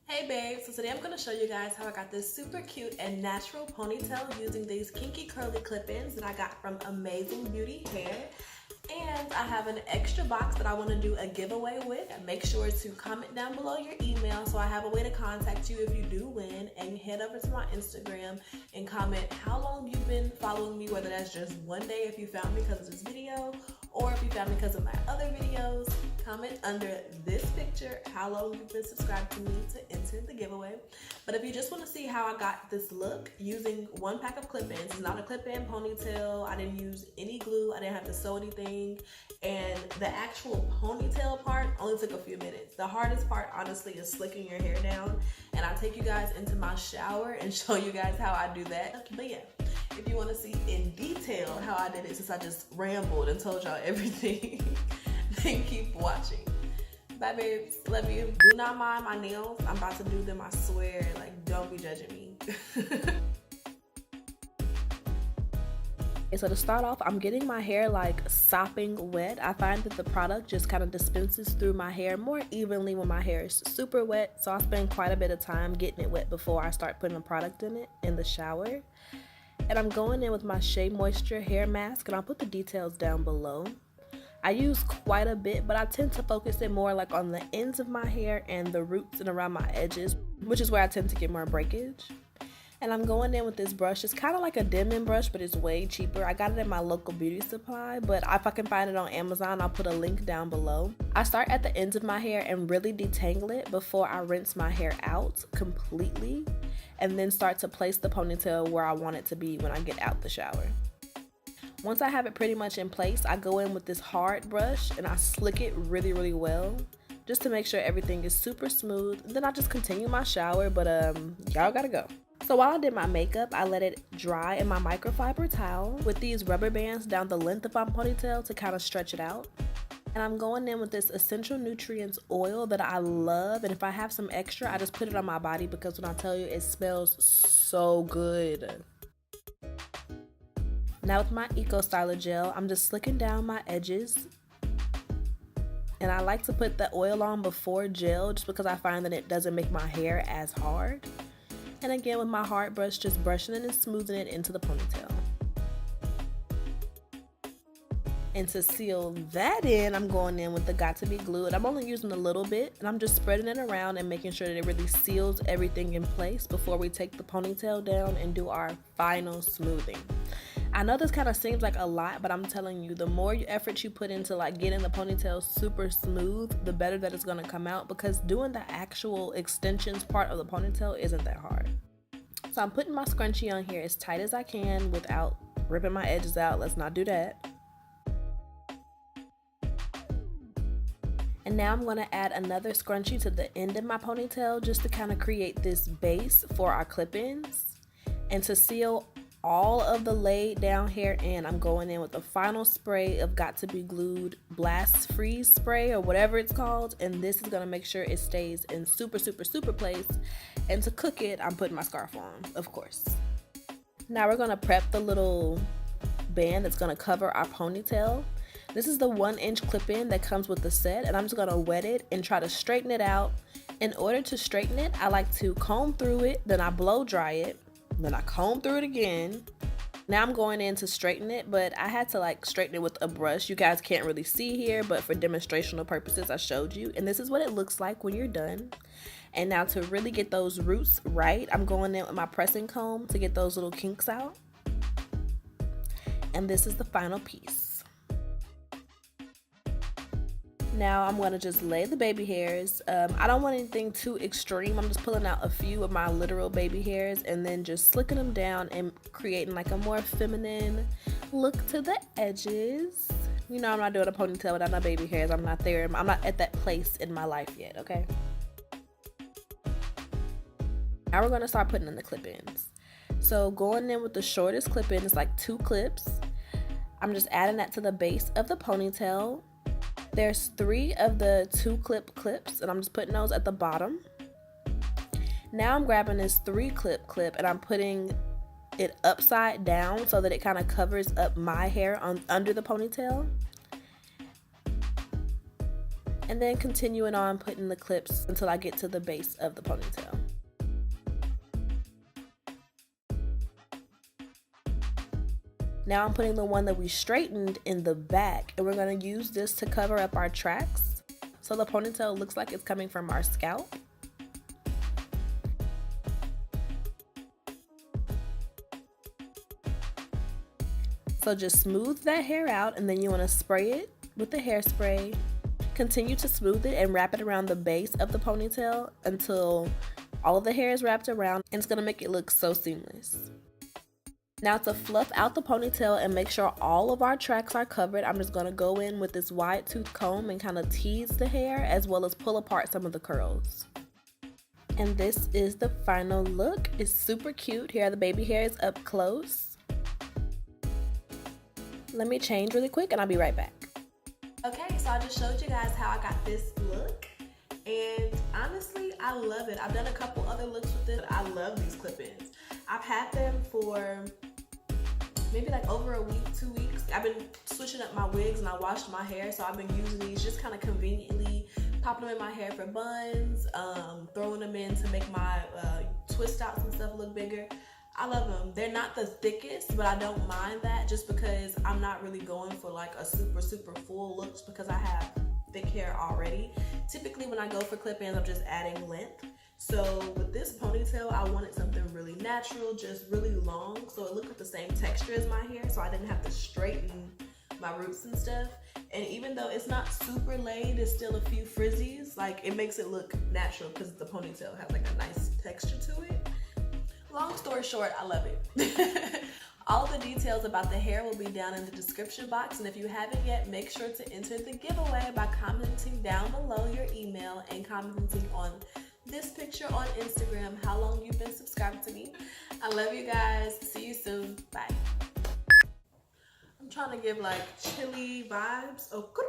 Hey babes, so today I'm going to show you guys how I got this super cute and natural ponytail using these kinky curly clip-ins that I got from AmazingBeauty Hair. And I have an extra box that I want to do a giveaway with. Make sure to comment down below your email so I have a way to contact you if you do win, and head over to my Instagram and comment how long you've been following me, whether that's just one day if you found me because of this video, or if you found me because of my other videos. Comment under this picture how long you've been subscribed to me to enter the giveaway. But if you just want to see how I got this look using one pack of clip-ins, it's not a clip-in ponytail, I didn't use any glue, I didn't have to sew anything, and the actual ponytail part only took a few minutes. The hardest part honestly is slicking your hair down, and I'll take you guys into my shower and show you guys how I do that. But yeah, if you want to see in detail how I did it, since I just rambled and told y'all everything, then keep watching. Bye babes, love you. Do not mind my nails, I'm about to do them, I swear. Like, don't be judging me. So to start off, I'm getting my hair like sopping wet. I find that the product just kind of dispenses through my hair more evenly when my hair is super wet, so I spend quite a bit of time getting it wet before I start putting the product in it in the shower. And I'm going in with my Shea Moisture hair mask, and I'll put the details down below. I use quite a bit, but I tend to focus it more like on the ends of my hair and the roots and around my edges, which is where I tend to get more breakage. And I'm going in with this brush. It's kind of like a dimming brush, but it's way cheaper. I got it at my local beauty supply, but if I can find it on Amazon, I'll put a link down below. I start at the ends of my hair and really detangle it before I rinse my hair out completely, and then start to place the ponytail where I want it to be when I get out the shower. Once I have it pretty much in place, I go in with this hard brush and I slick it really well, just to make sure everything is super smooth. Then I just continue my shower, but y'all gotta go. So while I did my makeup, I let it dry in my microfiber towel with these rubber bands down the length of my ponytail to kind of stretch it out. And I'm going in with this Essential Nutrients oil that I love, and if I have some extra, I just put it on my body because when I tell you, it smells so good. Now with my Eco Styler gel, I'm just slicking down my edges. And I like to put the oil on before gel just because I find that it doesn't make my hair as hard. And again, with my hard brush, just brushing it and smoothing it into the ponytail. And to seal that in, I'm going in with the Got To Be Glue. And I'm only using a little bit, and I'm just spreading it around and making sure that it really seals everything in place before we take the ponytail down and do our final smoothing. I know this kind of seems like a lot, but I'm telling you, the more effort you put into like getting the ponytail super smooth, the better that it's going to come out, because doing the actual extensions part of the ponytail isn't that hard. So I'm putting my scrunchie on here as tight as I can without ripping my edges out. Let's not do that. And now I'm going to add another scrunchie to the end of my ponytail just to kind of create this base for our clip-ins. And to seal all of the laid down hair in, I'm going in with the final spray of Got To Be Glued Blast Freeze spray, or whatever it's called, and this is going to make sure it stays in super place. And to cook it, I'm putting my scarf on, of course. Now we're going to prep the little band that's going to cover our ponytail. This is the 1-inch clip-in that comes with the set, and I'm just going to wet it and try to straighten it out. In order to straighten it, I like to comb through it, then I blow dry it, then I comb through it again. Now I'm going in to straighten it, but I had to like straighten it with a brush. You guys can't really see here, but for demonstrational purposes, I showed you. And this is what it looks like when you're done. And now to really get those roots right, I'm going in with my pressing comb to get those little kinks out. And this is the final piece. Now I'm going to just lay the baby hairs. I don't want anything too extreme. I'm just pulling out a few of my literal baby hairs and then just slicking them down and creating like a more feminine look to the edges. You know, I'm not doing a ponytail without my baby hairs. I'm not there. I'm not at that place in my life yet, okay? Now we're going to start putting in the clip-ins. So going in with the shortest clip-in is like 2 clips. I'm just adding that to the base of the ponytail. There's 3 of the 2 clips, and I'm just putting those at the bottom. Now I'm grabbing this 3 clip and I'm putting it upside down so that it kind of covers up my hair under the ponytail. And then continuing on putting the clips until I get to the base of the ponytail. Now I'm putting the one that we straightened in the back, and we're going to use this to cover up our tracks so the ponytail looks like it's coming from our scalp. So just smooth that hair out, and then you want to spray it with the hairspray. Continue to smooth it and wrap it around the base of the ponytail until all of the hair is wrapped around, and it's going to make it look so seamless. Now to fluff out the ponytail and make sure all of our tracks are covered, I'm just going to go in with this wide tooth comb and kind of tease the hair as well as pull apart some of the curls. And this is the final look. It's super cute. Here are the baby hairs up close. Let me change really quick and I'll be right back. Okay, so I just showed you guys how I got this look. And honestly, I love it. I've done a couple other looks with it. I love these clip-ins. I've had them for maybe like over a week, 2 weeks. I've been switching up my wigs and I washed my hair, so I've been using these just kind of conveniently, popping them in my hair for buns, throwing them in to make my twist outs and stuff look bigger. I love them. They're not the thickest, but I don't mind that just because I'm not really going for like a super full look because I have thick hair already. Typically when I go for clip-ins, I'm just adding length. So with this ponytail, I wanted something really natural, just really long, so it looked like the same texture as my hair, so I didn't have to straighten my roots and stuff. And even though it's not super laid, it's still a few frizzies. Like, it makes it look natural because the ponytail has like a nice texture to it. Long story short, I love it. All the details about the hair will be down in the description box, and if you haven't yet, make sure to enter the giveaway by commenting down below your email and commenting on this picture on Instagram how long you've been subscribed to me. I love you guys. See you soon. Bye. I'm trying to give like chilly vibes. Oh, good.